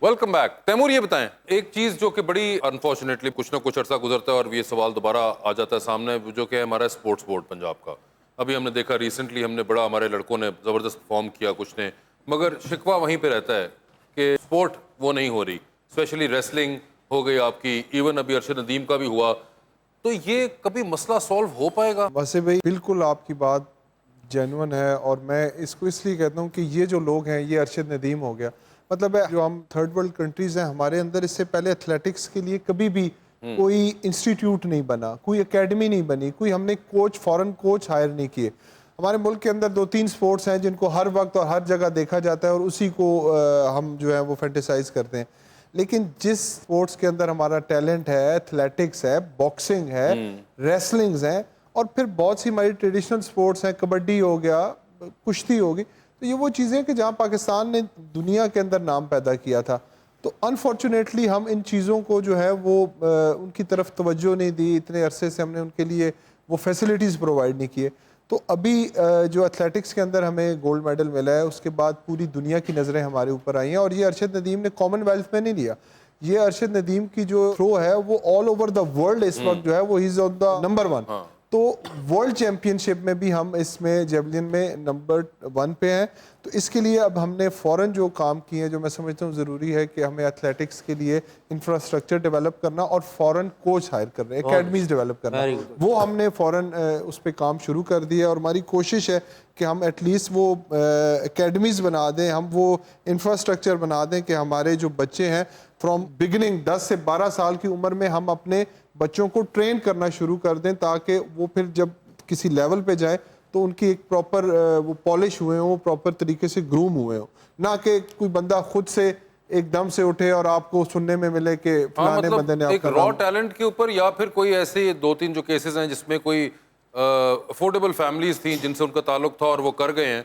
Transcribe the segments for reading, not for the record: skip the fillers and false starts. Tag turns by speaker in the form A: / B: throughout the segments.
A: Welcome back. Timur یہ بتائیں ایک چیز جو کہ بڑی انفارچونیٹلی کچھ نہ کچھ عرصہ گزرتا ہے اور یہ سوال دوبارہ آ جاتا ہے سامنے, جو کہ ہمارا اسپورٹس بورڈ پنجاب کا. ابھی ہم نے دیکھا ریسنٹلی ہم نے بڑا ہمارے لڑکوں نے زبردست پرفارم کیا کچھ نے, مگر شکوہ وہیں پہ رہتا ہے کہ اسپورٹ وہ نہیں ہو رہی. اسپیشلی ریسلنگ ہو گئی آپ کی, ایون ابھی ارشد ندیم کا بھی ہوا. تو یہ کبھی مسئلہ سالو ہو پائے گا؟
B: واسف بھائی بالکل آپ کی بات جینون ہے, اور میں اس کو اس لیے کہتا ہوں کہ یہ جو لوگ ہیں, یہ ارشد ندیم ہو گیا, مطلب ہے جو ہم تھرڈ ورلڈ کنٹریز ہیں ہمارے اندر اس سے پہلے ایتھلیٹکس کے لیے کبھی بھی کوئی انسٹیٹیوٹ نہیں بنا, کوئی اکیڈمی نہیں بنی, کوئی ہم نے کوچ فورن کوچ ہائر نہیں کیے. ہمارے ملک کے اندر 2-3 سپورٹس ہیں جن کو ہر وقت اور ہر جگہ دیکھا جاتا ہے اور اسی کو ہم جو ہے وہ فینٹیسائز کرتے ہیں. لیکن جس سپورٹس کے اندر ہمارا ٹیلنٹ ہے, ایتھلیٹکس ہے, باکسنگ ہے, ریسلنگز ہیں, اور پھر بہت سی ہماری ٹریڈیشنل سپورٹس ہیں, کبڈی ہو گیا, کشتی ہوگی, تو یہ وہ چیزیں کہ جہاں پاکستان نے دنیا کے اندر نام پیدا کیا تھا. تو انفارچونیٹلی ہم ان چیزوں کو جو ہے وہ ان کی طرف توجہ نہیں دی, اتنے عرصے سے ہم نے ان کے لیے وہ فیسلٹیز پرووائڈ نہیں کیے. تو ابھی جو ایتھلیٹکس کے اندر ہمیں گولڈ میڈل ملا ہے, اس کے بعد پوری دنیا کی نظریں ہمارے اوپر آئی ہیں. اور یہ ارشد ندیم نے کامن ویلتھ میں نہیں لیا, یہ ارشد ندیم کی جو تھرو ہے وہ آل اوور دا ورلڈ اس وقت جو ہے وہ ہی از آن دا نمبر 1. تو ورلڈ چیمپئن شپ میں بھی ہم اس میں جیولین میں نمبر 1 پہ ہیں. تو اس کے لیے اب ہم نے فوراً جو کام کیے ہیں, جو میں سمجھتا ہوں ضروری ہے کہ ہمیں ایتھلیٹکس کے لیے انفراسٹرکچر ڈیولپ کرنا اور فوراً کوچ ہائر کرنا, اکیڈمیز ڈیولپ کرنا, وہ ہم نے فوراً اس پہ کام شروع کر دیا. اور ہماری کوشش ہے کہ ہم ایٹ لیسٹ وہ اکیڈمیز بنا دیں, ہم وہ انفراسٹرکچر بنا دیں کہ ہمارے جو بچے ہیں فرام بگننگ 10 سے 12 سال کی عمر میں ہم اپنے بچوں کو ٹرین کرنا شروع کر دیں, تاکہ وہ پھر جب کسی لیول پہ جائیں تو ان کی ایک پراپر وہ پالش ہوئے ہوں, پراپر طریقے سے گروم ہوئے ہوں, نہ کہ کوئی بندہ خود سے ایک دم سے اٹھے اور آپ کو سننے میں ملے کہ فلانے بندے نے آپ کا
A: ایک را ٹیلنٹ کے اوپر, یا پھر کوئی ایسے 2-3 جو کیسز ہیں جس میں کوئی افورڈیبل فیملیز تھیں جن سے ان کا تعلق تھا اور وہ کر گئے ہیں.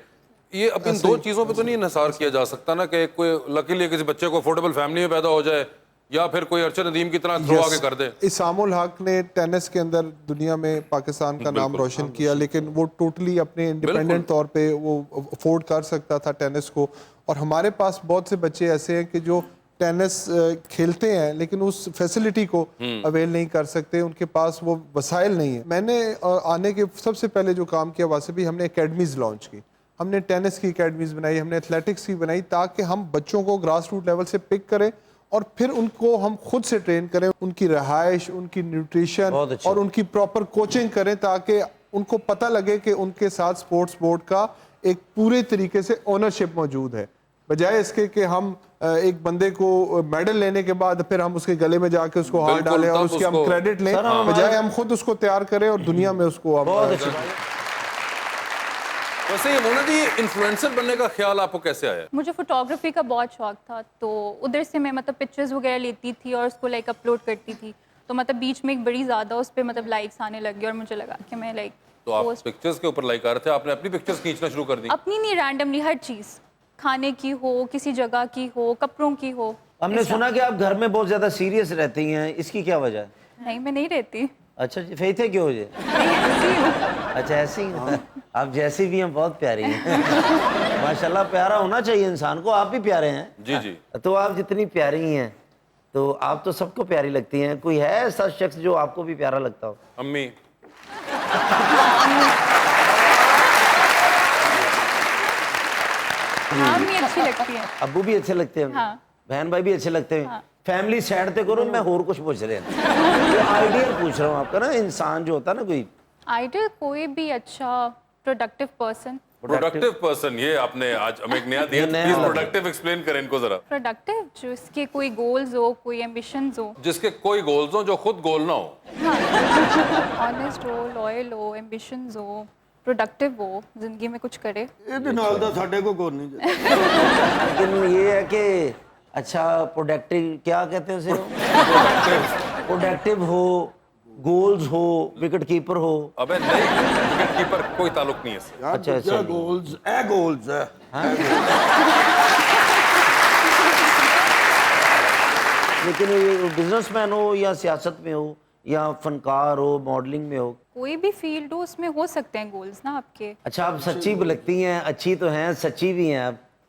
A: یہ اب ان 2 چیزوں پہ تو نہیں انحصار کیا جا سکتا نا کہ کوئی لکیلی کسی بچے کو افورڈیبل فیملی میں پیدا ہو جائے, یا پھر کوئی ارشد ندیم کی طرح تھرو آگے کر دے.
B: اسام الحق نے ٹینس کے اندر دنیا میں پاکستان کا نام روشن کیا, لیکن وہ ٹوٹلی اپنے انڈیپینڈنٹ طور پہ وہ افورڈ کر سکتا تھا ٹینس کو. اور ہمارے پاس بہت سے بچے ایسے ہیں کہ جو ٹینس کھیلتے ہیں لیکن اس فیسلٹی کو اویل نہیں کر سکتے, ان کے پاس وہ وسائل نہیں ہیں. میں نے آنے کے سب سے پہلے جو کام کیا واسف بھی, ہم نے اکیڈمیز لانچ کی, ہم نے ٹینس کی اکیڈمیز بنائی, ہم نے ایتھلیٹکس کی بنائی, تاکہ ہم بچوں کو گراس روٹ لیول سے پک کریں اور پھر ان کو ہم خود سے ٹرین کریں, ان کی رہائش, ان کی نیوٹریشن اور ان کی پراپر کوچنگ کریں, تاکہ ان کو پتہ لگے کہ ان کے ساتھ سپورٹس بورڈ کا ایک پورے طریقے سے اونرشپ موجود ہے, بجائے اس کے کہ ہم ایک بندے کو میڈل لینے کے بعد پھر ہم اس کے گلے میں جا کے اس کو ہار ڈالیں اور اس کے ہم کریڈٹ لیں, بجائے ہم خود اس کو تیار کریں اور دنیا میں اس کو
A: ویسے یہ مونا جی, انفلوئنسر بننے کا خیال آپ کو کیسے آیا؟
C: مجھے فوٹوگرافی کا بہت شوق تھا, تو ادھر سے میں مطلب پکچرز وغیرہ لیتی تھی اور اس کو لائک اپلوڈ کرتی تھی. تو مطلب بیچ میں ایک بڑی زیادہ اس پہ مطلب لائکس آنے لگے اور مجھے لگا کہ میں لائک,
A: تو آپ پکچرز کے اوپر لائک آ رہے تھے, آپ نے اپنی پکچرز کھینچنا شروع کر دی؟
C: اپنی نہیں, رینڈملی ہر چیز, کھانے کی ہو, کسی جگہ کی ہو, کپڑوں کی ہو.
D: ہم نے سنا کہ آپ گھر میں بہت زیادہ سیریس رہتی ہیں, اس کی کیا وجہ ہے؟
C: نہیں, میں نہیں رہتی.
D: اچھا جی, فیتھے کیوں ہو جائے؟ اچھا ایسی ہیں آپ, جیسی بھی ہیں بہت پیاری ہیں ماشاءاللہ. پیارا ہونا چاہیے انسان کو, آپ بھی پیارے ہیں.
A: جی جی.
D: تو آپ جتنی پیاری ہیں تو آپ تو سب کو پیاری لگتی ہیں, کوئی ہے ایسا شخص جو آپ کو بھی پیارا لگتا ہو؟
A: امی.
C: ہاں, امی اچھی لگتی ہیں.
D: ابو بھی اچھے لگتے ہیں, بہن بھائی بھی اچھے لگتے ہیں. فیملی سائڈ تے کرو, میں اور کچھ پوچھ رہے ہیں, آئیڈیل پوچھ رہا ہوں آپ کا نا, انسان جو ہوتا ہے نا کوئی
C: آئیڈیل, کوئی بھی اچھا پروڈکٹیو پرسن.
A: پروڈکٹیو پرسن, یہ آپ نے آج ہمیں ایک نیا دیا, پلیز پروڈکٹیو ایکسپلین کریں ان کو ذرا.
C: پروڈکٹیو, جو اس کے کوئی گولز ہو, کوئی ایمبیشنز ہو.
A: جس کے کوئی گولز ہوں جو خود گول نہ ہو.
C: آنیسٹ ہو, لائل ہو, ایمبیشنز ہو, پروڈکٹیو ہو, زندگی میں کچھ کرے.
E: یہ نال دا ساڈے کو کون نہیں.
D: لیکن یہ ہے کہ اچھا پروڈکٹیو کیا کہتے ہیں اسے, پروڈکٹیو ہو, گولز ہو, وکٹ کیپر ہو.
A: ابے نہیں, وکٹ کیپر کوئی تعلق نہیں ہے اس سے.
D: اچھا اچھا,
E: گولز اے گولز ہے.
D: لیکن بزنس مین ہو یا سیاست میں ہو یا فنکار ہو, ماڈلنگ میں ہو,
C: کوئی بھی فیلڈ ہو, اس میں ہو سکتے ہیں گولز نا آپ کے.
D: اچھا آپ سچی بھی لگتی ہیں, اچھی تو ہیں, سچی بھی ہیں آپ,